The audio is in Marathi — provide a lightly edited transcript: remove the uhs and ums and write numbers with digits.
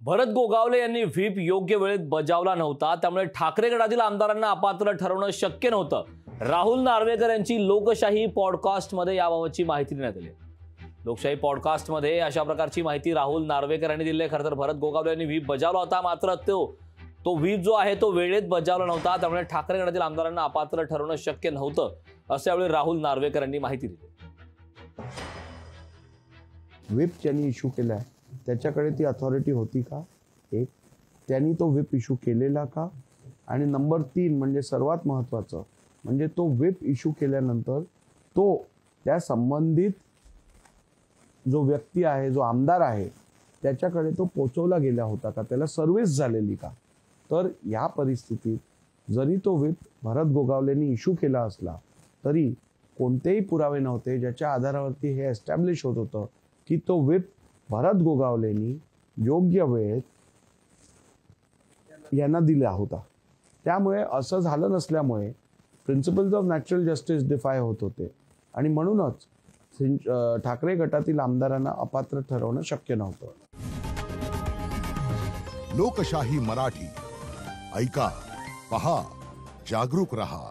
भरत गोगावले यांनी व्हीप योग्य वेळेत बजावला नव्हता, त्यामुळे ठाकरे गटातील आमदारांना अपात्र ठरवणं शक्य नव्हतं. राहुल नार्वेकर यांची लोकशाही पॉडकास्टमध्ये याबाबतची माहिती देण्यात आली. लोकशाही पॉडकास्टमध्ये अशा प्रकारची माहिती राहुल नार्वेकर यांनी दिली. खरं तर भरत गोगावले यांनी व्हीप बजावला होता, मात्र तो व्हीप जो आहे तो वेळेत बजावला नव्हता, त्यामुळे ठाकरे गटातील आमदारांना अपात्र ठरवणं शक्य नव्हतं, असं यावेळी राहुल नार्वेकर यांनी माहिती दिली. व्हीप ज्यांनी इश्यू केला आहे त्याच्याकडे ती अथॉरिटी होती का? एक, त्यांनी तो व्हीप इश्यू केलेला का? आणि नंबर 3 म्हणजे सर्वात महत्त्वाचं म्हणजे तो व्हीप इश्यू केल्यानंतर तो त्या संबंधित जो व्यक्ती आहे, जो आमदार आहे, त्याच्याकडे तो पोचवला गेला होता का? त्याला सर्व्हिस झालेली का? तर या परिस्थितीत जरी तो व्हीप भरत गोगावलेंनी इश्यू केला असला तरी कोणतेही पुरावे नव्हते ज्याच्या आधारावरती हे एस्टॅब्लिश होत होतं की तो व्हीप भरत गोगावलेंनी योग्य वेळेत यांना दिला होता. त्यामुळे असं झालं नसल्यामुळे प्रिन्सिपल्स ऑफ नॅचरल जस्टिस डिफाय होत होते आणि म्हणूनच ठाकरे गटातील आमदारांना अपात्र ठरवणं शक्य नव्हतं. लोकशाही मराठी ऐका, पहा, जागरूक रहा.